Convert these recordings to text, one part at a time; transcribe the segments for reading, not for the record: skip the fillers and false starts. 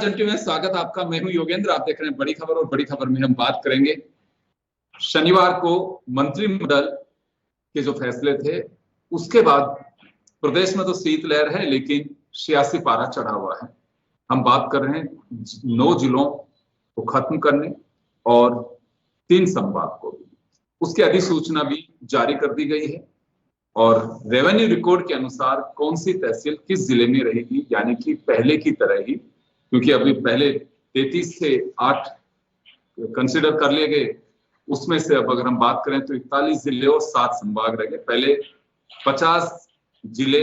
जंटी में स्वागत आपका। मैं हूं योगेंद्र, आप देख रहे हैं बड़ी खबर। और बड़ी खबर में हम बात करेंगे शनिवार को मंत्रिमंडल के जो फैसले थे उसके बाद प्रदेश में तो शीतलहर है, लेकिन सियासी पारा चढ़ा हुआ है। हम बात कर रहे हैं 9 जिलों को खत्म करने और 3 संभाग को भी, उसकी अधिसूचना भी जारी कर दी गई है। और रेवेन्यू रिकॉर्ड के अनुसार कौन सी तहसील किस जिले में रहेगी, यानी कि पहले की तरह ही, क्योंकि अभी पहले 33 से 8 कंसिडर कर लिए गए, उसमें से अब अगर हम बात करें तो 41 जिले और 7 संभाग रह गए। पहले 50 जिले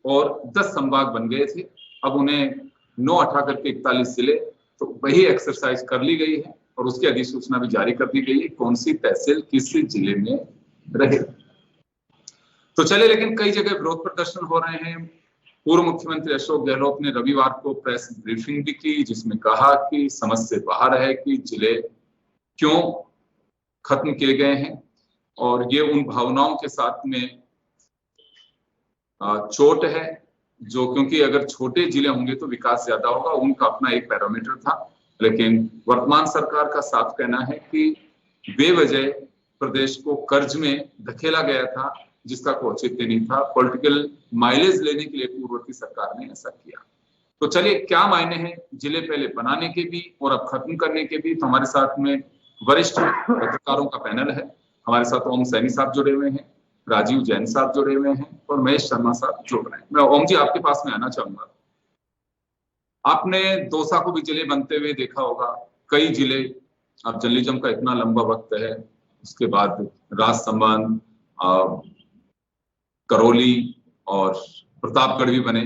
और 10 संभाग बन गए थे, अब उन्हें 9 हटा करके 41 जिले, तो वही एक्सरसाइज कर ली गई है और उसकी अधिसूचना भी जारी कर दी गई है कौन सी तहसील किस जिले में रहे। तो चले, लेकिन कई जगह विरोध प्रदर्शन हो रहे हैं। पूर्व मुख्यमंत्री अशोक गहलोत ने रविवार को प्रेस ब्रीफिंग भी की, जिसमें कहा कि समझ से बाहर है कि जिले क्यों खत्म किए गए हैं और ये उन भावनाओं के साथ में चोट है जो, क्योंकि अगर छोटे जिले होंगे तो विकास ज्यादा होगा, उनका अपना एक पैरामीटर था। लेकिन वर्तमान सरकार का साफ कहना है कि बेवजह प्रदेश को कर्ज में धकेला गया था, जिसका कोई औचित्य नहीं था। पॉलिटिकल माइलेज लेने के लिए पूर्ववर्ती सरकार ने ऐसा किया। तो चलिए, क्या मायने हैं जिले पहले बनाने के भी और अब खत्म करने के भी। तो हमारे साथ में वरिष्ठ पत्रकारों का पैनल है। हमारे साथ ओम सैनी साहब जुड़े हुए हैं, राजीव जैन साहब जुड़े हुए हैं और महेश शर्मा साहब जुड़ रहे हैं। मैं ओम जी आपके पास में आना चाहूंगा। आपने दौसा को भी जिले बनते हुए देखा होगा, कई जिले, अब जर्नलिज्म का इतना लंबा वक्त है, उसके बाद राजसमंद, करौली और प्रतापगढ़ भी बने।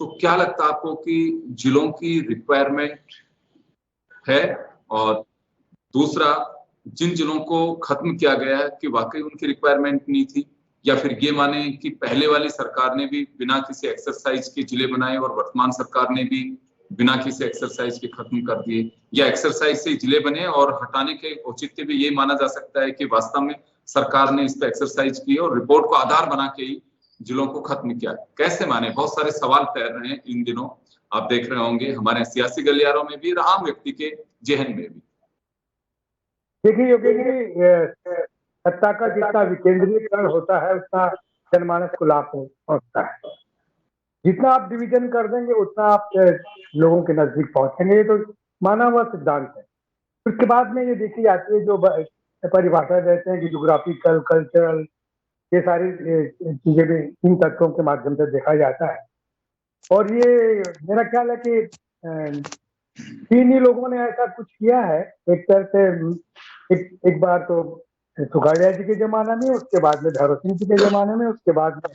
तो क्या लगता है आपको कि जिलों की रिक्वायरमेंट है? और दूसरा, जिन जिलों को खत्म किया गया है कि वाकई उनकी रिक्वायरमेंट नहीं थी, या फिर ये माने कि पहले वाली सरकार ने भी बिना किसी एक्सरसाइज के जिले बनाए और वर्तमान सरकार ने भी बिना किसी एक्सरसाइज के खत्म कर दिए, या एक्सरसाइज से जिले बने और हटाने के औचित्य भी ये माना जा सकता है कि वास्तव में सरकार ने इस पर एक्सरसाइज की और रिपोर्ट को आधार बना के ही जिलों को खत्म किया? कैसे माने? बहुत सारे सवाल तैर रहे हैं इन दिनों, आप देख रहे होंगे हमारे सियासी गलियारों में भी, आम व्यक्ति के जहन में भी। देखिए योगेंद्र, सत्ता का जितना विकेंद्रीकरण होता है उतना जनमानस को लाभ पहुंचता है। जितना आप डिवीजन कर देंगे उतना आप लोगों के नजदीक पहुंचेंगे। ये तो माना हुआ सिद्धांत है। उसके बाद में ये देखी जाती है, जो परिभाषा देते हैं कि ज्योग्राफिकल, कल्चरल, ये सारी चीजें भी इन तत्वों के माध्यम से देखा जाता है। और ये मेरा ख्याल है कि 3 ही लोगों ने ऐसा कुछ किया है। एक तरह से एक बार तो सुखाड़िया जी के जमाने में, उसके बाद में भैरव सिंह जी के जमाने में, उसके बाद में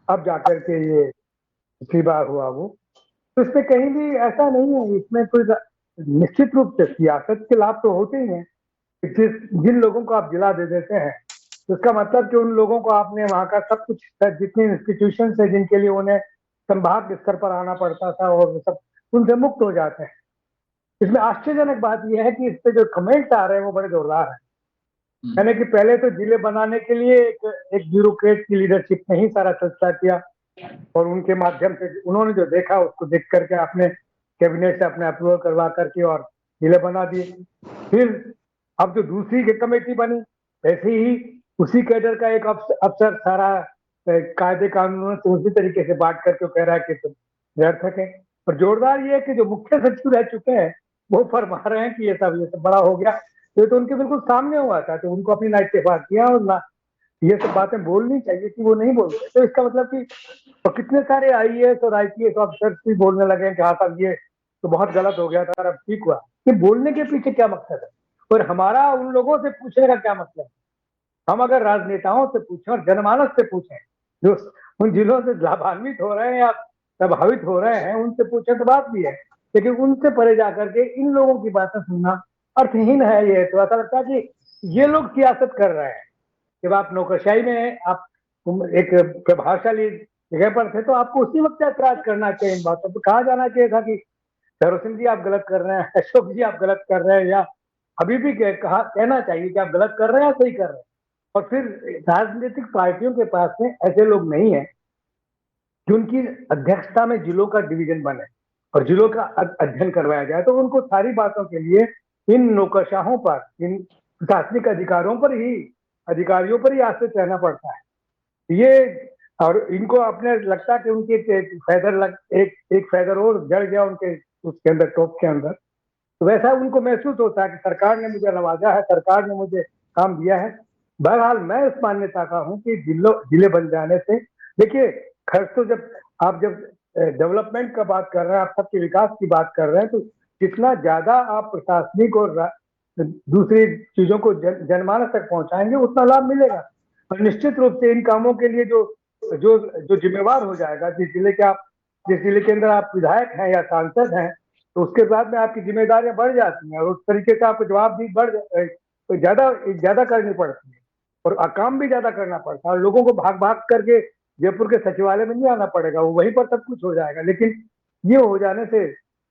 अब जाकर के ये पिछली बार हुआ वो। तो इसमें कहीं भी ऐसा नहीं है, इसमें कोई निश्चित रूप से सियासत के लाभ तो होते ही हैं। जिन लोगों को आप जिला दे देते हैं तो इसका मतलब कि उन लोगों को आपने वहां का सब कुछ, जितने इंस्टीट्यूशन है जिनके लिए उन्हें संभाग स्तर पर आना पड़ता था, और वो सब उनसे मुक्त हो जाते हैं। इसमें आश्चर्यजनक बात यह है कि इस पे जो कमेंट्स आ रहे हैं वो बड़े जोरदार हैं। यानी कि पहले तो जिले बनाने के लिए एक ब्यूरोक्रेट की लीडरशिप ने ही सारा सिलसिला किया, और उनके माध्यम से उन्होंने जो देखा उसको देख करके अपने कैबिनेट से अपने अप्रूवल करवा करके और जिले बना दिए। फिर अब जो दूसरी कमेटी बनी, वैसे ही उसी कैडर का एक अफसर सारा कायदे कानूनों से उसी तरीके से बांट करके कह रहा है कि निरर्थक है। और जोरदार ये है कि जो मुख्य सचिव रह चुके हैं वो फरमा रहे हैं कि ये सब बड़ा हो गया। ये तो उनके बिल्कुल सामने हुआ था, तो उनको अपनी ना इत्तेफाक किया और ना ये सब बातें बोलनी चाहिए कि वो नहीं बोलते। तो इसका मतलब कि तो कितने सारे आईएएस और आईपीएस ऑफिसर्स भी बोलने लगे हैं कि हाँ साहब ये तो बहुत गलत हो गया था, अब ठीक हुआ। ये बोलने के पीछे क्या मकसद है और हमारा उन लोगों से पूछने का क्या मतलब है? हम अगर राजनेताओं से पूछें और जनमानस से पूछें जो उन जिलों से लाभान्वित हो रहे हैं या प्रभावित हो रहे हैं, उनसे पूछे तो बात भी है, लेकिन उनसे परे जाकर के इन लोगों की बातें सुनना अर्थहीन है। ये तो ऐसा लगता है कि ये लोग सियासत कर रहे हैं। जब आप नौकरशाही में आप एक प्रभावशाली जगह पर थे तो आपको उसी वक्त ऐतराज करना चाहिए। इन बातों पर कहा जाना चाहिए था कि भैरव सिंह जी आप गलत कर रहे हैं, अशोक जी आप गलत कर रहे हैं, या अभी भी कहना चाहिए कि आप गलत कर रहे हैं या सही कर रहे हैं। और फिर राजनीतिक पार्टियों के पास में ऐसे लोग नहीं है जिनकी अध्यक्षता में जिलों का डिवीजन बने। और जिलों का अध्ययन करवाया जाए, तो उनको सारी बातों के लिए इन नौकरशाहों पर, इन प्रशासनिक अधिकारियों पर ही आश्रित रहना पड़ता है। ये और इनको अपने लगता है कि उनके एक फेदर और जड़ गया उनके उसके अंदर, टॉप के अंदर, तो वैसा उनको महसूस होता है कि सरकार ने मुझे नवाजा है, सरकार ने मुझे काम दिया है। बहरहाल मैं इस मान्यता का हूं कि जिले बन जाने से, देखिए खर्च तो जब डेवलपमेंट का बात कर रहे हैं, आप सबके विकास की बात कर रहे हैं, तो जितना ज्यादा आप प्रशासनिक और दूसरी चीजों को जनमानस तक पहुंचाएंगे उतना लाभ मिलेगा। और निश्चित रूप से इन कामों के लिए जो जो जो जिम्मेवार हो जाएगा, जिस जिले के अंदर आप विधायक हैं या सांसद हैं, तो उसके बाद में आपकी जिम्मेदारियां बढ़ जाती हैं और उस तरीके से आपको जवाब भी तो ज्यादा करनी पड़ती है और काम भी ज्यादा करना पड़ता है। और लोगों को भाग भाग करके जयपुर के सचिवालय में नहीं आना पड़ेगा, वो वहीं पर सब कुछ हो जाएगा। लेकिन ये हो जाने से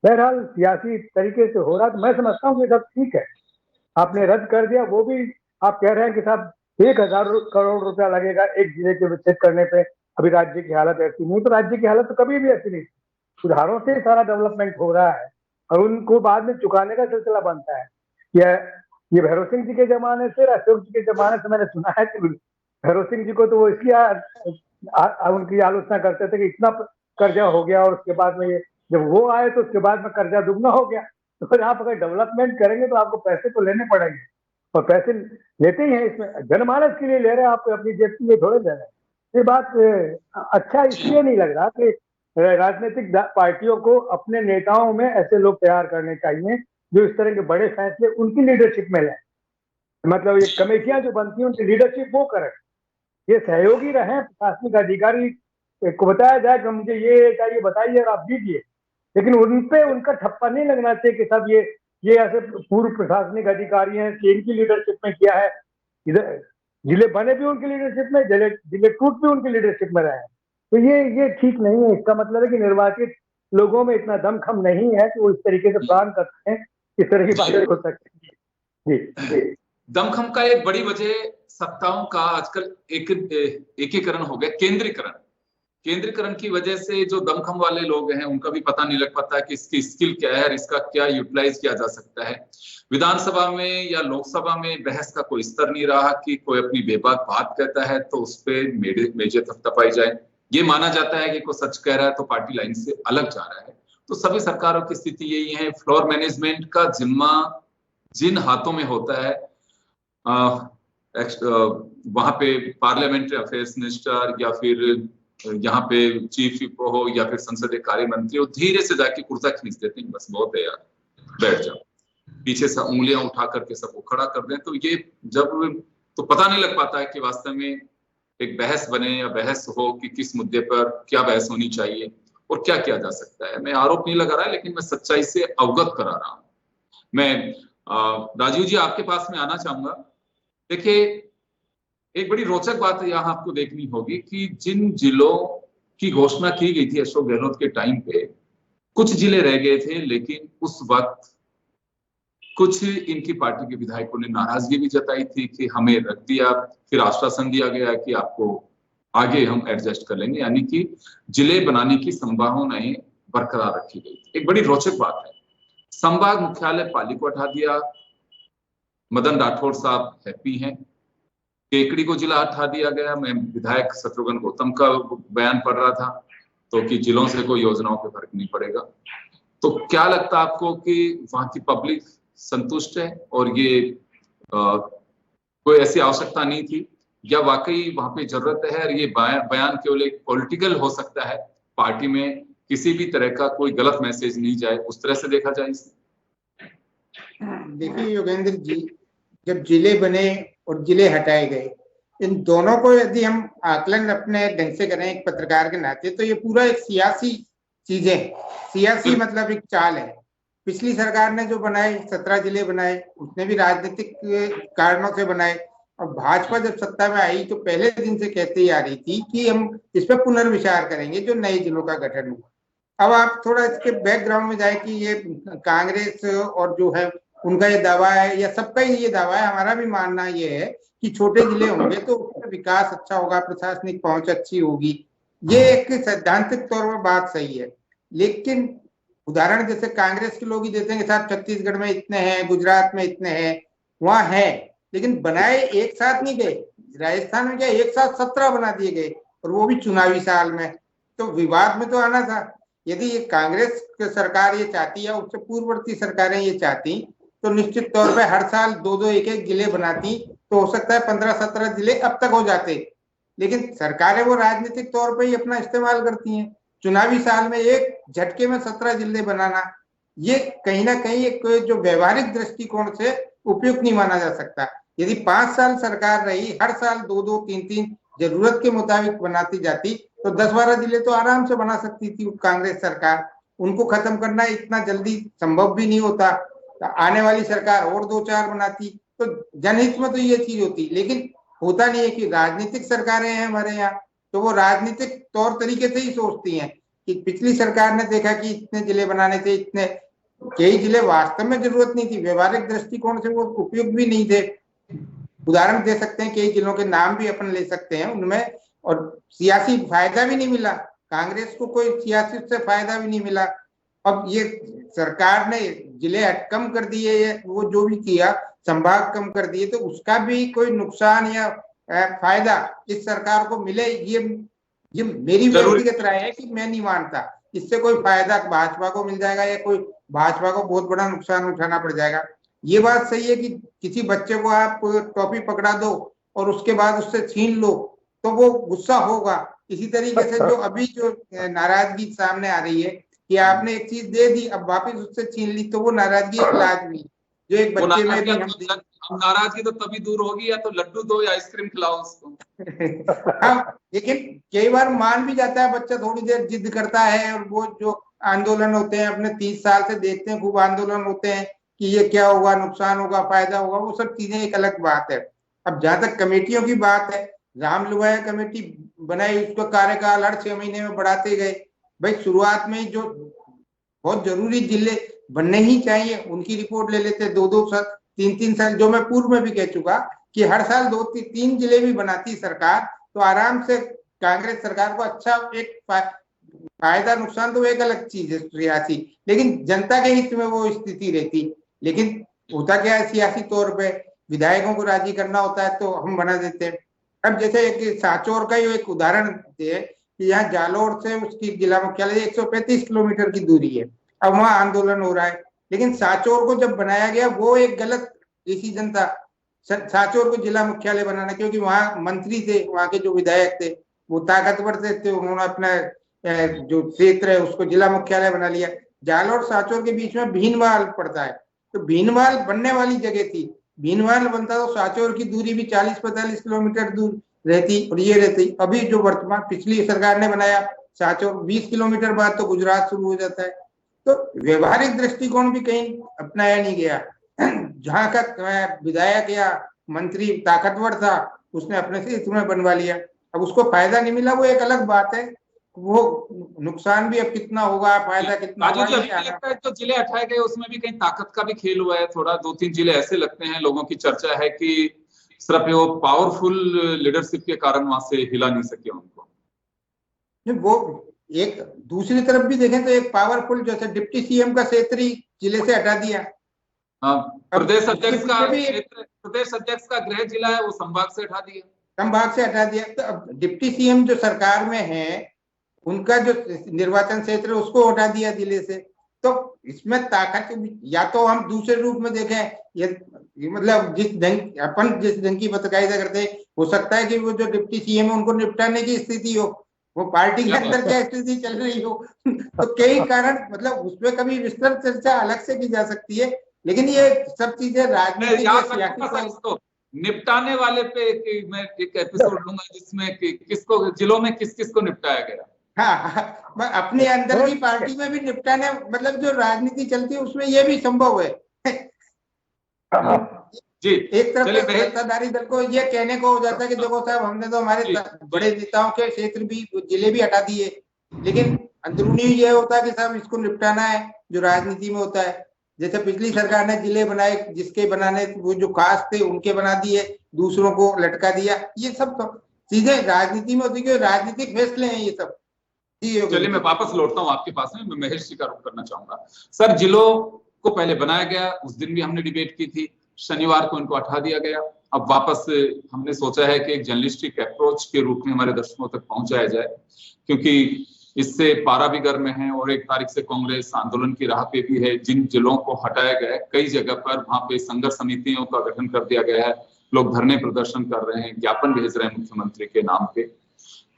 बहरहाल सियासी तरीके से हो रहा, तो मैं समझता हूँ कि सब ठीक है। आपने रद्द कर दिया, वो भी आप कह रहे हैं कि साहब 1000 करोड़ रुपया लगेगा एक जिले के विकसित करने पे, अभी राज्य की हालत ऐसी नहीं, तो राज्य की हालत तो कभी भी ऐसी नहीं, सुधारों से सारा डेवलपमेंट हो रहा है और उनको बाद में चुकाने का सिलसिला बनता है। ये भैरव सिंह जी के जमाने से, अशोक जी के जमाने से मैंने सुना है कि भैरव सिंह जी को तो वो इसलिए उनकी आलोचना करते थे कि इतना कर्जा हो गया, और उसके बाद में ये जब वो आए तो उसके बाद में कर्जा दुगना हो गया। तो फिर आप अगर डेवलपमेंट करेंगे तो आपको पैसे तो लेने पड़ेंगे, और पैसे लेते ही हैं, इसमें जनमानस के लिए ले रहे हैं, आपको अपनी जेब के लिए थोड़े ले रहे हैं। ये बात अच्छा इसलिए नहीं लग रहा कि राजनीतिक पार्टियों को अपने नेताओं में ऐसे लोग तैयार करने चाहिए जो इस तरह के बड़े फैसले उनकी लीडरशिप में लें। मतलब ये कमेटियां जो बनती हैं उनकी लीडरशिप वो करें, ये सहयोगी रहे, प्रशासनिक अधिकारी को बताया जाए कि मुझे ये चाहिए बताइए और आप दीजिए, लेकिन उनपे उनका ठप्पा नहीं लगना चाहिए कि सब ये ऐसे पूर्व प्रशासनिक अधिकारी हैं कि इनकी लीडरशिप में किया है। इधर जिले बने भी उनकी लीडरशिप में, जिले टूट भी उनकी लीडरशिप में रहे हैं, तो ये ठीक नहीं है। इसका मतलब है कि निर्वाचित लोगों में इतना दमखम नहीं है कि वो इस तरीके से प्लान कर सकें, इस तरह की बातें हो सकती है। जी, दमखम का एक बड़ी वजह सत्ताओं का आजकल एकीकरण हो गया, केंद्रीकरण की वजह से जो दमखम वाले लोग हैं उनका भी पता नहीं लग पाता है कि इसकी स्किल क्या है और इसका क्या यूटिलाइज किया जा सकता है। विधानसभा में या लोकसभा में बहस का कोई स्तर नहीं रहा कि कोई अपनी बेबाक बात कहता है तो उस पर मेजे थपथपाई जाए। ये माना जाता है कि कोई सच कह रहा है तो पार्टी लाइन से अलग जा रहा है। तो सभी सरकारों की स्थिति यही है, फ्लोर मैनेजमेंट का जिम्मा जिन हाथों में होता है, वहां पे पार्लियामेंट्री अफेयर्स मिनिस्टर या फिर यहाँ पे चीफ विप हो या फिर संसदीय कार्य मंत्री हो, धीरे से जाके कुर्ता खींच देते हैं, बस बहुत है यार, बैठ जाओ, पीछे से उंगलियां उठा करके सबको खड़ा कर दें। तो ये जब तो पता नहीं लग पाता है कि वास्तव में एक बहस बने या बहस हो कि किस मुद्दे पर क्या बहस होनी चाहिए और क्या किया जा सकता है। मैं आरोप नहीं लगा रहा, लेकिन मैं सच्चाई से अवगत करा रहा हूं। मैं राजीव जी आपके पास में आना चाहूंगा। देखिए, एक बड़ी रोचक बात यहाँ आपको देखनी होगी कि जिन जिलों की घोषणा की गई थी अशोक गहलोत के टाइम पे, कुछ जिले रह गए थे, लेकिन उस वक्त कुछ इनकी पार्टी के विधायकों ने नाराजगी भी जताई थी कि हमें रख दिया, फिर आश्वासन दिया गया कि आपको आगे हम एडजस्ट कर लेंगे, यानी कि जिले बनाने की संभावनाएं बरकरार रखी गई थी। एक बड़ी रोचक बात है, संभाग मुख्यालय पाली को हटा दिया, मदन राठौड़ साहब हैप्पी हैं। केकड़ी को जिला हटा दिया गया। मैं विधायक शत्रुघ्न गौतम का बयान पढ़ रहा था तो कि जिलों से कोई योजनाओं पे फर्क नहीं पड़ेगा। तो क्या लगता है आपको कि वहां की पब्लिक संतुष्ट है और ये कोई ऐसी आवश्यकता नहीं थी, या वाकई वहां पे जरूरत है और ये बयान केवल एक पॉलिटिकल हो सकता है, पार्टी में किसी भी तरह का कोई गलत मैसेज नहीं जाए, उस तरह से देखा जाए इसे? देखिए योगेंद्र जी, जब जिले बने और जिले हटाए गए, इन दोनों को यदि हम आकलन अपने ढंग से करें एक पत्रकार के नाते, तो ये पूरा एक सियासी चीजें, सियासी मतलब एक चाल है। पिछली सरकार ने जो बनाए 17 जिले बनाए, उसने भी राजनीतिक कारणों से बनाए, और भाजपा जब सत्ता में आई तो पहले दिन से कहते ही आ रही थी कि हम इस पर पुनर्विचार करेंगे जो नए जिलों का गठन हुआ। अब आप थोड़ा इसके बैकग्राउंड में जाए कि ये कांग्रेस और जो है उनका ये दावा है, या सबका ही ये दावा है, हमारा भी मानना ये है कि छोटे जिले होंगे तो उसका विकास अच्छा होगा, प्रशासनिक पहुंच अच्छी होगी। ये एक सैद्धांतिक तौर पर बात सही है, लेकिन उदाहरण जैसे कांग्रेस के लोग ही देते हैं कि साहब छत्तीसगढ़ में इतने हैं, गुजरात में इतने हैं, वहां है, लेकिन बनाए एक साथ नहीं गए। राजस्थान में क्या एक साथ 17 बना दिए गए, और वो भी चुनावी साल में। तो विवाद में तो आना था। यदि ये कांग्रेस की सरकार ये चाहती है, उससे पूर्ववर्ती सरकारें ये चाहती, तो निश्चित तौर पे हर साल 2-2 1-1 जिले बनाती, तो हो सकता है 15-17 जिले अब तक हो जाते। लेकिन सरकारें वो राजनीतिक तौर पे ही अपना इस्तेमाल करती हैं। चुनावी साल में एक झटके में 17 जिले बनाना, ये कहीं ना कहीं एक जो व्यवहारिक दृष्टिकोण से उपयुक्त नहीं माना जा सकता। यदि 5 साल सरकार रही, हर साल 2-2 3-3 जरूरत के मुताबिक बनाती जाती, तो 10-12 जिले तो आराम से बना सकती थी कांग्रेस सरकार। उनको खत्म करना इतना जल्दी संभव भी नहीं होता। आने वाली सरकार और 2-4 बनाती, तो जनहित में तो ये चीज होती। लेकिन होता नहीं है कि राजनीतिक सरकारें हैं हमारे यहाँ, तो वो राजनीतिक तौर तरीके से ही सोचती हैं कि पिछली सरकार ने देखा कि इतने जिले बनाने थे, इतने कई जिले वास्तव में जरूरत नहीं थी, व्यवहारिक दृष्टिकोण से वो उपयुक्त भी नहीं थे। उदाहरण दे सकते हैं, कई जिलों के नाम भी अपन ले सकते हैं उनमें, और सियासी फायदा भी नहीं मिला कांग्रेस को, कोई सियासी से फायदा भी नहीं मिला। अब ये सरकार ने जिले कम कर दिए, वो जो भी किया, संभाग कम कर दिए, तो उसका भी कोई नुकसान या फायदा इस सरकार को मिले, ये मेरी व्यक्तिगत राय है कि मैं नहीं मानता। इससे कोई फायदा भाजपा को मिल जाएगा या कोई भाजपा को बहुत बड़ा नुकसान उठाना पड़ जाएगा। ये बात सही है कि किसी बच्चे को आप टॉफी पकड़ा दो और उसके बाद उससे छीन लो, तो वो गुस्सा होगा। इसी तरीके से जो अभी जो नाराजगी सामने आ रही है कि आपने एक चीज दे दी, अब वापस उससे छीन ली, तो वो नाराजगी एक लाजमी, जो एक बच्चे में भी हम नाराजगी तो तभी दूर होगी, या तो लड्डू दो या आइसक्रीम खिलाओ उसको। हाँ, लेकिन कई बार मान भी जाता है बच्चा, थोड़ी देर जिद करता है, और वो जो आंदोलन होते हैं अपने 30 साल से देखते हैं, खूब आंदोलन होते हैं कि ये क्या होगा, नुकसान होगा, फायदा होगा, वो सब चीजें एक अलग बात है। अब जहां तक कमेटियों की बात है, राम लुवाया कमेटी बनाई, उसका कार्यकाल हर 6 महीने में बढ़ाते गए। भाई शुरुआत में जो बहुत जरूरी जिले बनने ही चाहिए उनकी रिपोर्ट ले लेते, 2-2 साल 3-3 साल, जो मैं पूर्व में भी कह चुका कि हर साल 2-3 जिले भी बनाती सरकार, तो आराम से कांग्रेस सरकार को अच्छा एक फायदा, नुकसान तो एक अलग चीज है सियासी, लेकिन जनता के हित में वो स्थिति रहती। लेकिन होता क्या है, सियासी तौर पे विधायकों को राजी करना होता है, तो हम बना देते हैं। अब जैसे एक सांचौर का ही एक उदाहरण दे कि यहाँ जालोर से उसकी जिला मुख्यालय 135 किलोमीटर की दूरी है, अब वहां आंदोलन हो रहा है। लेकिन सांचौर को जब बनाया गया, वो एक गलत डिसीजन था सांचौर को जिला मुख्यालय बनाना, क्योंकि वहां मंत्री थे, वहां के जो विधायक थे वो ताकतवर थे, उन्होंने अपना जो क्षेत्र है उसको जिला मुख्यालय बना लिया। जालोर और सांचौर के बीच में भीनमाल पड़ता है, तो भीनमाल बनने वाली जगह थी, भीनमाल बनता तो सांचौर की दूरी भी 40-45 किलोमीटर दूर रहती, और ये रहती। अभी जो वर्तमान पिछली सरकार ने बनाया सांचौर 20 किलोमीटर बाद तो गुजरात शुरू हो जाता है। तो व्यवहारिक दृष्टिकोण भी कहीं अपनाया नहीं गया। जहां का विधायक या मंत्री ताकतवर था, उसने अपने से इसमें बनवा लिया, अब उसको फायदा नहीं मिला, वो एक अलग बात है। वो नुकसान भी अब कितना होगा, फायदा कितना होगा, अभी लगता है जो जिले हटाए गए उसमें भी कहीं ताकत का भी खेल हुआ है थोड़ा। 2-3 जिले ऐसे लगते हैं, लोगों की चर्चा है कि सिर्फ वो पावरफुल लीडरशिप के कारण वहां से हिला नहीं सके उनको। वो एक दूसरी तरफ भी देखें तो एक पावरफुल, जैसे डिप्टी सीएम का क्षेत्रीय जिले से हटा दिया। हाँ, प्रदेश अध्यक्ष का गृह जिला है वो संभाग से हटा दिया, तो अब डिप्टी सीएम जो सरकार में है, उनका जो निर्वाचन क्षेत्र है उसको हटा दिया जिले से। तो इसमें ताकत, या तो हम दूसरे रूप में देखें, ये मतलब जिस ढंग की पत्रकारिता करते हैं, हो सकता है कि वो जो डिप्टी सीएम है उनको निपटाने की स्थिति हो, वो पार्टी के अंदर क्या स्थिति चल रही हो। तो कई कारण, मतलब उसमें कभी विस्तृत चर्चा अलग से की जा सकती है, लेकिन ये सब चीजें राजनीतिक निपटाने वाले पे मैं एक एपिसोड लूंगा जिसमें किसको जिलों में किस किस को निपटाया गया। हाँ, अपने अंदर की पार्टी में भी निपटाने, मतलब जो राजनीति चलती है उसमें ये भी संभव है। जी, एक तरफ सत्ताधारी दल को ये कहने को हो जाता है कि देखो साहब, हमने तो हमारे बड़े नेताओं के क्षेत्र भी, जिले भी हटा दिए, लेकिन अंदरूनी ये होता है कि साहब इसको निपटाना है, जो राजनीति में होता है। जैसे पिछली सरकार ने जिले बनाए, जिसके बनाने वो जो खास थे उनके बना दिए, दूसरों को लटका दिया। ये सब तो चीजें राजनीति में होती है, राजनीतिक फैसले हैं ये सब। चलिए मैं वापस लौटता हूँ आपके पास में, मैं महेश जी का रुख करना चाहूंगा। सर, जिलों को पहले बनाया गया, उस दिन भी हमने डिबेट की थी, शनिवार को इनको हटा दिया गया। अब वापस हमने सोचा है कि एक जर्नलिस्टिक अप्रोच के रूप में हमारे दर्शकों तक पहुंचाया जाए, क्योंकि इससे पारा भी गर्म है और 1 तारीख से कांग्रेस आंदोलन की राह पे भी है। जिन जिलों को हटाया गया है, कई जगह पर वहां पे संघर्ष समितियों का गठन कर दिया गया है, लोग धरने प्रदर्शन कर रहे हैं, ज्ञापन भेज रहे हैं मुख्यमंत्री के नाम पे।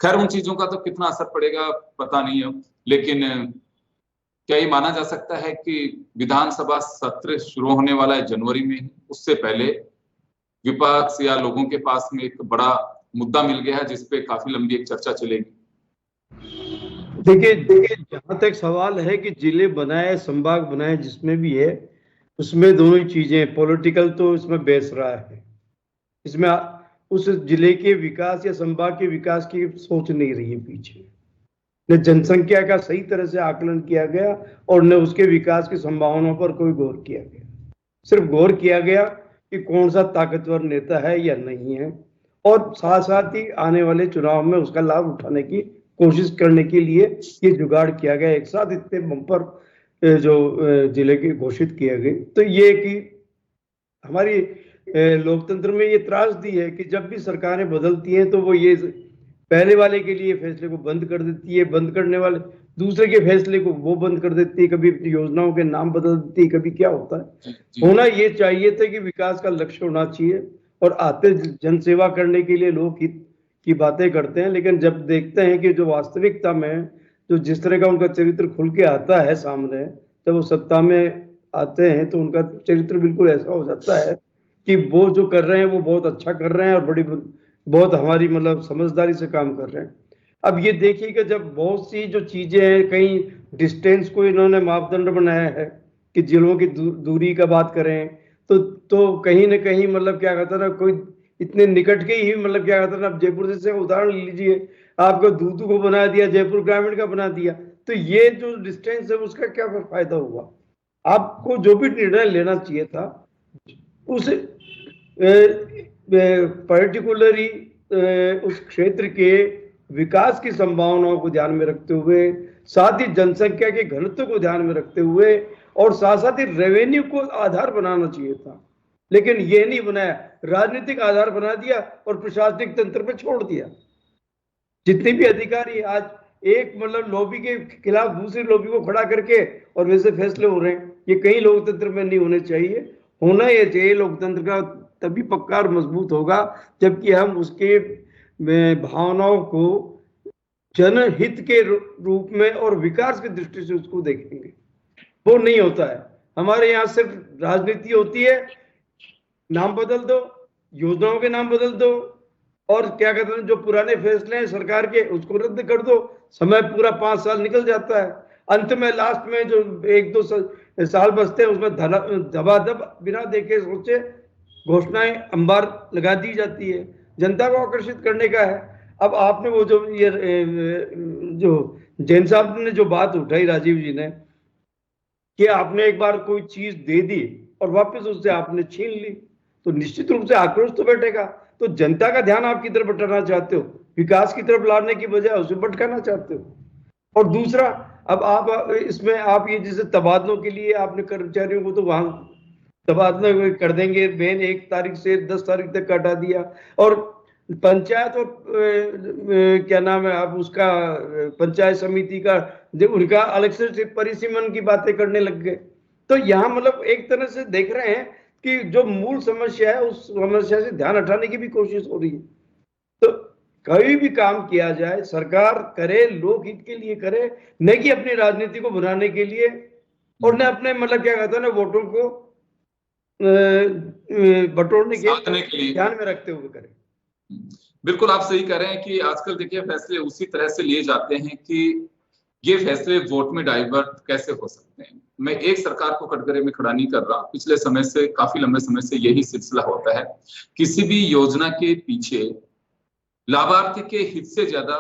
खैर, उन चीजों का तो कितना असर पड़ेगा पता नहीं है, लेकिन क्या ये माना जा सकता है कि विधानसभा सत्र शुरू होने वाला है जनवरी में, उससे पहले विपक्ष या लोगों के पास में एक बड़ा मुद्दा मिल गया है जिसपे काफी लंबी एक चर्चा चलेगी? देखिए जहां तक सवाल है कि जिले बनाए, संभाग बनाए, जिसमें भी है, उसमें दोनों ही चीजें, पॉलिटिकल तो इसमें बेस रहा है, इसमें उस जिले के विकास या संभाग के विकास की सोच नहीं रही है पीछे। न जनसंख्या का सही तरह से आकलन किया गया और न उसके विकास की संभावनाओं पर कोई गौर किया गया। सिर्फ गौर किया गया कि कौन सा ताकतवर नेता है या नहीं है, और साथ साथ ही आने वाले चुनाव में उसका लाभ उठाने की कोशिश करने के लिए ये जुगाड़ किया गया। एक साथ इतने बम्पर जो जिले के घोषित किए गए, तो ये कि हमारी लोकतंत्र में ये त्रासदी है कि जब भी सरकारें बदलती हैं तो वो ये पहले वाले के लिए फैसले को बंद कर देती है, बंद करने वाले दूसरे के फैसले को वो बंद कर देती है, कभी योजनाओं के नाम बदल देती है, कभी क्या होता है। होना ये चाहिए था कि विकास का लक्ष्य होना चाहिए और आते जनसेवा करने के लिए लोग हित की बातें करते हैं, लेकिन जब देखते हैं कि जो वास्तविकता में जो जिस तरह का उनका चरित्र खुल के आता है सामने, जब वो सत्ता में आते हैं तो उनका चरित्र बिल्कुल ऐसा हो जाता है कि वो जो कर रहे हैं वो बहुत अच्छा कर रहे हैं और बहुत हमारी मतलब समझदारी से काम कर रहे हैं। अब ये देखिए कि जब बहुत सी जो चीजें हैं, कहीं डिस्टेंस को इन्होंने मापदंड बनाया है कि जिलों की दूरी का बात करें तो कहीं ना कहीं मतलब क्या कहता है ना, कोई इतने निकट के ही मतलब क्या कहता है ना, अब जयपुर जैसे उदाहरण लीजिए, आपको दूधू को बना दिया, जयपुर ग्रामीण का बना दिया, तो ये जो डिस्टेंस है उसका क्या फायदा हुआ? आपको जो भी निर्णय लेना चाहिए था उस पर्टिकुलरली उस क्षेत्र के विकास की संभावनाओं को ध्यान में रखते हुए, साथ ही जनसंख्या के घनत्व को ध्यान में रखते हुए और साथ साथ ही रेवेन्यू को आधार बनाना चाहिए था, लेकिन ये नहीं बनाया, राजनीतिक आधार बना दिया और प्रशासनिक तंत्र पे छोड़ दिया। जितने भी अधिकारी आज एक मतलब लॉबी के खिलाफ दूसरी लॉबी को खड़ा करके और वैसे फैसले हो रहे हैं, ये कहीं लोकतंत्र में नहीं होने चाहिए। होना ये चाहिए लोकतंत्र का तभी पक्का और मजबूत होगा जबकि हम उसके भावनाओं को जनहित के रूप में और विकास की दृष्टि से उसको देखेंगे। वो नहीं होता है, हमारे यहाँ सिर्फ राजनीति होती है, नाम बदल दो, योजनाओं के नाम बदल दो और क्या कहते हैं जो पुराने फैसले हैं सरकार के उसको रद्द कर दो, समय पूरा 5 साल निकल जाता है, अंत में लास्ट में जो 1-2 साल बचते हैं उसमें धबाधब बिना देखे सोचे घोषणाएं अंबार लगा दी जाती है, जनता को आकर्षित करने का है। अब आपने वो जो ये जो जैन साहब ने जो बात उठाई राजीव जी ने कि आपने एक बार कोई चीज दे दी और वापस उससे आपने छीन ली, तो निश्चित रूप से आक्रोश तो बैठेगा। तो जनता का ध्यान आप की तरफ बटाना चाहते हो, विकास की तरफ लाने की बजाय उसे भटकाना चाहते हो। और दूसरा, अब आप इसमें आप ये जैसे तबादलों के लिए आपने कर्मचारियों को तो वहां तबादला कर देंगे, मेन 1 तारीख से 10 तारीख तक हटा दिया, और पंचायत और क्या नाम है आप उसका पंचायत समिति का जो उनका अलग से परिसीमन की बातें करने लग गए। तो यहाँ मतलब एक तरह से देख रहे हैं कि जो मूल समस्या है उस समस्या से ध्यान हटाने की भी कोशिश हो रही है। तो कभी भी काम किया जाए सरकार करे लोकहित के लिए करे, न कि अपनी राजनीति को बनाने के लिए और न अपने मतलब क्या कहते हैं ना वोटों को बटोरने के लिए ध्यान में रखते हुए करें। बिल्कुल आप सही कह रहे हैं कि आजकल देखिए फैसले उसी तरह से लिए जाते हैं कि ये फैसले वोट में डाइवर्ट कैसे हो सकते हैं। मैं एक सरकार को कटघरे में खड़ा नहीं कर रहा, पिछले समय से काफी लंबे समय से यही सिलसिला होता है। किसी भी योजना के पीछे लाभार्थी के हित से ज्यादा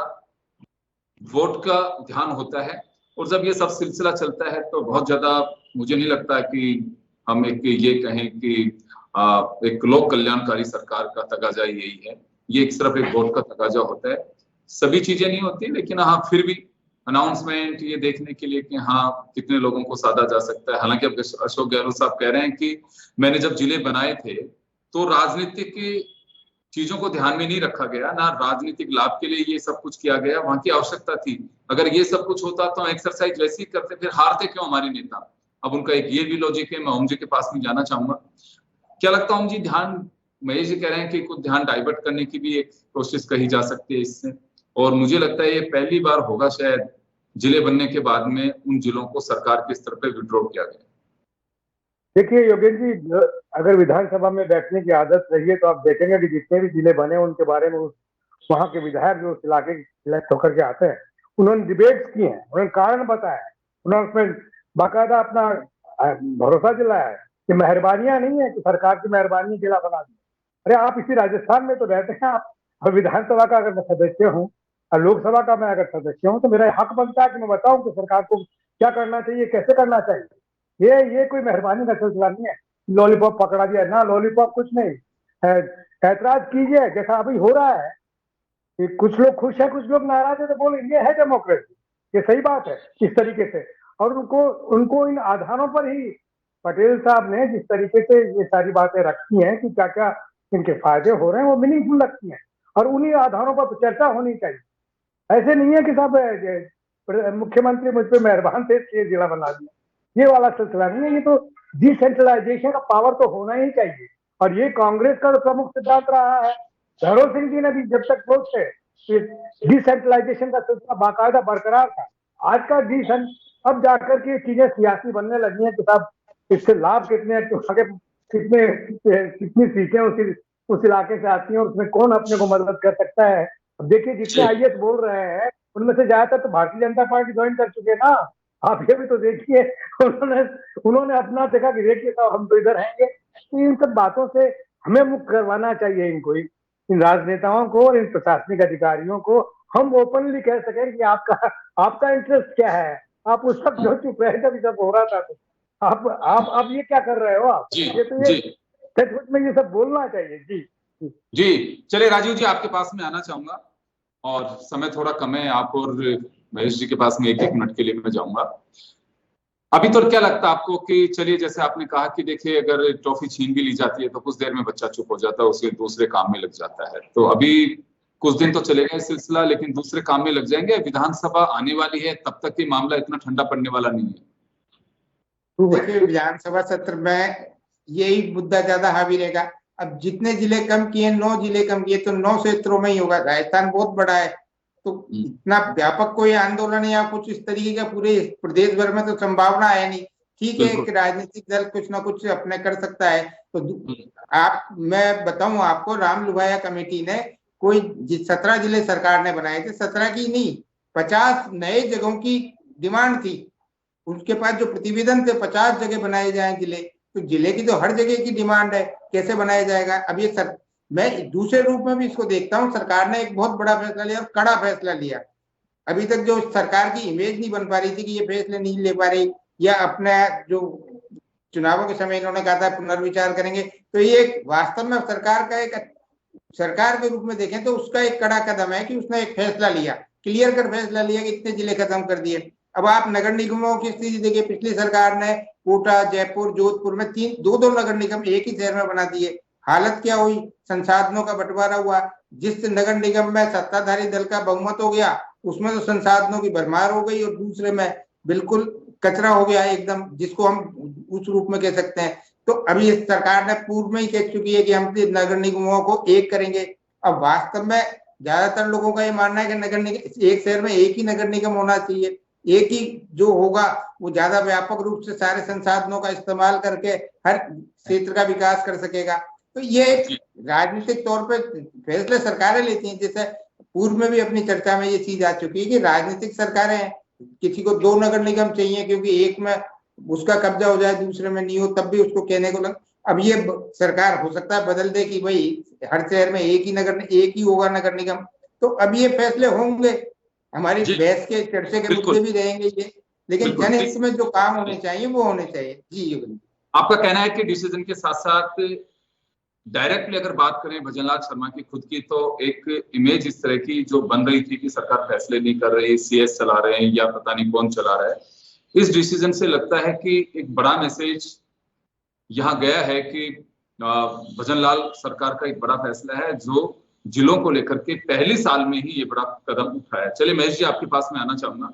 वोट का ध्यान होता है, और जब ये सब सिलसिला चलता है तो बहुत ज्यादा मुझे नहीं लगता कि हम एक ये कहें कि एक लोक कल्याणकारी सरकार का तकाजा यही है। ये एक सिर्फ एक वोट का तकाजा होता है, सभी चीजें नहीं होती, लेकिन हाँ फिर भी अनाउंसमेंट ये देखने के लिए कि हाँ कितने लोगों को साधा जा सकता है। हालांकि अब अशोक गहलोत साहब कह रहे हैं कि मैंने जब जिले बनाए थे तो राजनीतिक चीजों को ध्यान में नहीं रखा गया, ना राजनीतिक लाभ के लिए ये सब कुछ किया गया, वहां की आवश्यकता थी। अगर ये सब कुछ होता तो एक्सरसाइज वैसे ही करते, फिर हारते क्यों हमारे नेता। अब उनका एक ये भी लॉजिक है। मैं ओम जी के पास नहीं जाना चाहूंगा, क्या लगता है ओम जी, ध्यान महेश जी कह रहे हैं कि कुछ ध्यान डाइवर्ट करने की भी एक कोशिश कही जा सकती है इससे, और मुझे लगता है ये पहली बार होगा शायद जिले बनने के बाद में उन जिलों को सरकार के स्तर पर विड्रॉ किया गया। देखिए योगेंद्र जी, अगर विधानसभा में बैठने की आदत रही है तो आप देखेंगे कि जितने भी जिले बने उनके बारे में वहाँ के विधायक जो उस इलाके सिलेक्ट होकर के आते हैं उन्होंने डिबेट्स किए हैं, उन्होंने कारण बताया है, उन्होंने उसमें बाकायदा अपना भरोसा दिलाया है कि मेहरबानियां नहीं है कि सरकार की मेहरबानी जिला बना दी। अरे आप इसी राजस्थान में तो रहते हैं आप, और विधानसभा का अगर मैं सदस्य हूँ और लोकसभा का मैं अगर सदस्य हूँ तो मेरा हक बनता है कि मैं बताऊं कि सरकार को क्या करना चाहिए, कैसे करना चाहिए। ये कोई मेहरबानी का सिलसिला नहीं है, लॉलीपॉप पकड़ा दिया ना, लॉलीपॉप कुछ नहीं। ऐतराज कीजिए जैसा अभी हो रहा है कि कुछ लोग खुश है कुछ लोग नाराज है, तो बोले ये है डेमोक्रेसी, ये सही बात है इस तरीके से। और उनको इन आधारों पर ही पटेल साहब ने जिस तरीके से ये सारी बातें रखी हैं कि क्या क्या इनके फायदे हो रहे हैं वो मीनिंगफुल लगती हैं, और उन्हीं आधारों पर चर्चा होनी चाहिए। ऐसे नहीं है कि साहब मुख्यमंत्री मुझ पर मेहरबान थे इसलिए जिला बना दिया, ये वाला सिलसिला नहीं है। ये तो डिसेंट्रलाइजेशन का पावर तो होना ही चाहिए, और ये कांग्रेस का तो प्रमुख सिद्धांत रहा है। धरोल सिंह जी ने भी जब तक सोच थे डिसेंट्रलाइजेशन का सिलसिला बाकायदा बरकरार था। आज का अब जाकर के चीजें सियासी बनने लगी हैं कि साहब इससे लाभ कितने कितनी सीटें उस इलाके से आती हैं और उसमें कौन अपने को मदद कर सकता है। अब देखिए जितने आईएएस बोल रहे हैं उनमें से ज्यादातर तो भारतीय जनता पार्टी ज्वाइन कर चुके ना। आप ये भी तो देखिए, उन्होंने अपना देखा कि देखिए साहब हम तो इधर रहेंगे। तो इन सब बातों से हमें मुक्त करवाना चाहिए इनको, इन राजनेताओं को और इन प्रशासनिक अधिकारियों को। हम ओपनली कह सकें कि आपका इंटरेस्ट क्या है। आप उस वक्त जो चुप रहे जब सब हो रहा था तो आप ये क्या कर रहे हो आप। ये सचमुच में ये सब बोलना चाहिए। जी चलिए राजीव जी आपके पास में आना चाहूंगा, और समय थोड़ा कम है, आप और महेश जी के पास में एक मिनट के लिए मैं जाऊंगा। अभी तो क्या लगता है आपको कि चलिए जैसे आपने कहा कि देखिए अगर ट्रॉफी छीन भी ली जाती है तो कुछ देर में बच्चा चुप हो जाता है, उसे दूसरे काम में लग जाता है। तो अभी कुछ दिन तो चलेगा इस सिलसिला, लेकिन दूसरे काम में लग जाएंगे। विधानसभा आने वाली है, तब तक ये मामला इतना ठंडा पड़ने वाला नहीं है। देखिए विधानसभा सत्र में यही मुद्दा ज्यादा हावी रहेगा। अब जितने जिले कम किए, 9 जिले कम किए, तो 9 क्षेत्रों में ही होगा। राजस्थान बहुत बड़ा है, तो इतना व्यापक कोई आंदोलन या कुछ इस तरीके का पूरे प्रदेश भर में तो संभावना है नहीं। ठीक है कि राजनीतिक दल कुछ ना कुछ अपने कर सकता है। तो मैं बताऊं आपको, राम लुभाया कमेटी ने कोई 17 जिले सरकार ने बनाए थे, 17 की नहीं 50 नए जगहों की डिमांड थी। उसके पास जो प्रतिवेदन थे 50 जगह बनाए जाए जिले, तो जिले की तो हर जगह की डिमांड है, कैसे बनाया जाएगा। अब ये मैं दूसरे रूप में भी इसको देखता हूँ, सरकार ने एक बहुत बड़ा फैसला लिया और कड़ा फैसला लिया। अभी तक जो सरकार की इमेज नहीं बन पा रही थी कि ये फैसले नहीं ले पा रही, या अपने जो चुनावों के समय इन्होंने कहा था पुनर्विचार करेंगे, तो ये वास्तव में सरकार का एक सरकार के रूप में देखें तो उसका एक कड़ा कदम है कि उसने एक फैसला लिया, क्लियर कर फैसला लिया कि इतने जिले खत्म कर दिए। अब आप नगर निगमों की स्थिति देखिए, पिछली सरकार ने कोटा, जयपुर, जोधपुर में 2 नगर निगम एक ही शहर में बना दिए। हालत क्या हुई, संसाधनों का बंटवारा हुआ। जिस नगर निगम में सत्ताधारी दल का बहुमत हो गया उसमें तो संसाधनों की भरमार हो गई, और दूसरे में बिल्कुल कचरा हो गया एकदम, जिसको हम उस रूप में कह सकते हैं। तो अभी इस सरकार ने पूर्व में ही कह चुकी है कि हम नगर निगमों को एक करेंगे। अब वास्तव में ज्यादातर लोगों का ये मानना है कि नगर निगम एक शहर में एक ही नगर निगम होना चाहिए, एक ही जो होगा वो ज्यादा व्यापक रूप से सारे संसाधनों का इस्तेमाल करके हर क्षेत्र का विकास कर सकेगा। तो ये राजनीतिक तौर पे फैसले सरकारें लेती हैं। जैसे पूर्व में भी अपनी चर्चा में ये चीज आ चुकी है कि राजनीतिक सरकारें, किसी को 2 नगर निगम चाहिए क्योंकि एक में उसका कब्जा हो जाए दूसरे में नहीं हो, तब भी उसको कहने को लग। अब ये सरकार हो सकता है बदल दे कि भाई हर शहर में एक ही होगा नगर निगम। तो अब ये फैसले होंगे, हमारी बहस के चर्चे के मुद्दे भी रहेंगे ये, लेकिन जनहित में जो काम होने चाहिए वो होने चाहिए। जी आपका कहना है कि डिसीजन के साथ साथ डायरेक्टली अगर बात करें भजनलाल शर्मा की खुद की, तो एक इमेज इस तरह की जो बन रही थी कि सरकार फैसले नहीं कर रही, CS चला रहे हैं या पता नहीं कौन चला रहा है, इस डिसीजन से लगता है कि एक बड़ा मैसेज यहाँ गया है कि भजनलाल सरकार का एक बड़ा फैसला है जो जिलों को लेकर के पहली साल में ही ये बड़ा कदम उठाया। चलिए महेश जी, आपके पास में आना चाहूंगा।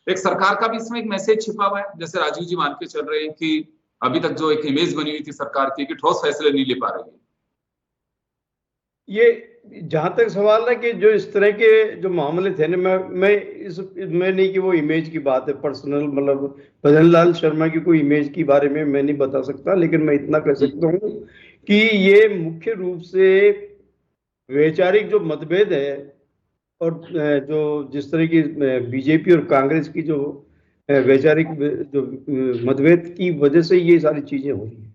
एक सरकार का भी इसमें एक मैसेज छिपा हुआ है, जैसे राजीव जी मान के चल रहे हैं कि अभी तक जो एक इमेज बनी हुई थी सरकार की कि ठोस फैसले नहीं ले पा रही है। ये जहां तक सवाल है कि जो इस तरह के जो मामले थे ना, मैं नहीं कि वो इमेज की बात है पर्सनल, मतलब भजनलाल शर्मा की कोई इमेज के बारे में मैं नहीं बता सकता, लेकिन मैं इतना कह सकता हूँ कि ये मुख्य रूप से वैचारिक जो मतभेद है और जो जिस तरह की बीजेपी और कांग्रेस की जो वैचारिक जो मतभेद की वजह से ये सारी चीजें हो रही है।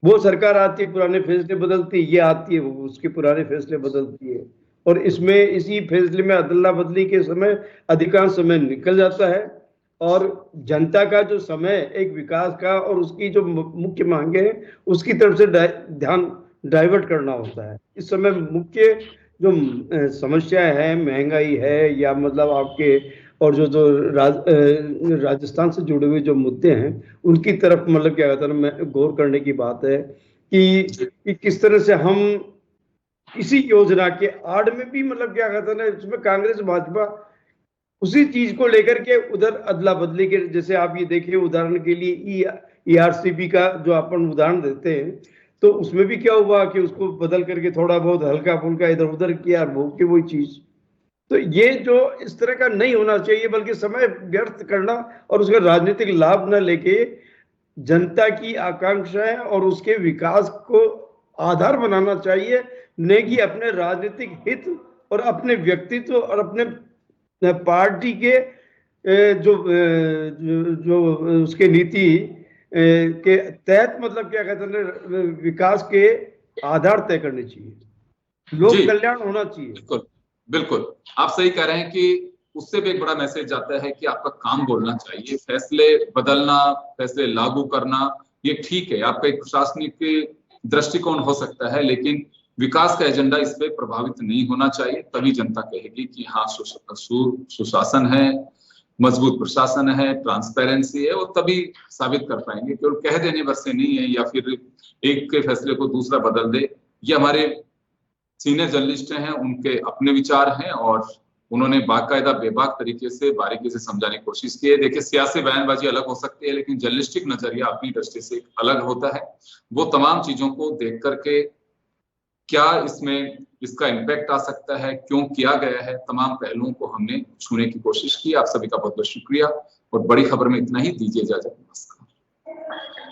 वो सरकार आती है, पुराने फैसले बदलती है, ये आती है, वो उसके पुराने फैसले बदलती है, और इसमें इसी फैसले में अदला बदली के समय अधिकांश समय निकल जाता है, और जनता का जो समय एक विकास का और उसकी जो मुख्य मांगे हैं उसकी तरफ से ध्यान डाइवर्ट करना होता है। इस समय मुख्य जो समस्याएं हैं, महंगाई है या मतलब आपके और जो राजस्थान से जुड़े हुए जो मुद्दे हैं उनकी तरफ मतलब क्या कहता है ना, गौर करने की बात है कि किस तरह से हम इसी योजना के आड़ में भी मतलब क्या कहता है ना, इसमें कांग्रेस भाजपा उसी चीज को लेकर के उधर अदला बदली के, जैसे आप ये देखिए उदाहरण के लिए ERCP का जो अपन उदाहरण देते हैं, तो उसमें भी क्या हुआ कि उसको बदल करके थोड़ा बहुत हल्का फुल्का इधर उधर किया, भोग के वही चीज। तो ये जो इस तरह का नहीं होना चाहिए, बल्कि समय व्यर्थ करना और उसका राजनीतिक लाभ न लेके जनता की आकांक्षाएं और उसके विकास को आधार बनाना चाहिए, न कि अपने राजनीतिक हित और अपने व्यक्तित्व और अपने पार्टी के जो उसके नीति के तहत मतलब क्या कहते हैं विकास के आधार तय करने चाहिए, लोक कल्याण होना चाहिए। बिल्कुल बिल्कुल, आप सही कह रहे हैं कि उससे भी एक बड़ा मैसेज आता है कि आपका काम बोलना चाहिए, फैसले बदलना, फैसले लागू करना, ये ठीक है, आपका एक प्रशासनिक दृष्टिकोण हो सकता है, लेकिन विकास का एजेंडा इस पे प्रभावित नहीं होना चाहिए। तभी जनता कहेगी कि हाँ सुशासन है, मजबूत प्रशासन है, ट्रांसपेरेंसी है, वो तभी साबित कर पाएंगे। केवल कह देने भर से नहीं है या फिर एक के फैसले को दूसरा बदल दे। ये हमारे सीनियर जर्नलिस्ट हैं, उनके अपने विचार हैं और उन्होंने बाकायदा बेबाक तरीके से बारीकी से समझाने की कोशिश की है। देखिए सियासी बयानबाजी अलग हो सकती है, लेकिन जर्नलिस्टिक नजरिया अपनी दृष्टि से अलग होता है। वो तमाम चीजों को देख करके क्या इसमें इसका इम्पैक्ट आ सकता है, क्यों किया गया है, तमाम पहलुओं को हमने छूने की कोशिश की। आप सभी का बहुत बहुत शुक्रिया और बड़ी खबर में इतना ही, दीजिए इजाजत, नमस्कार।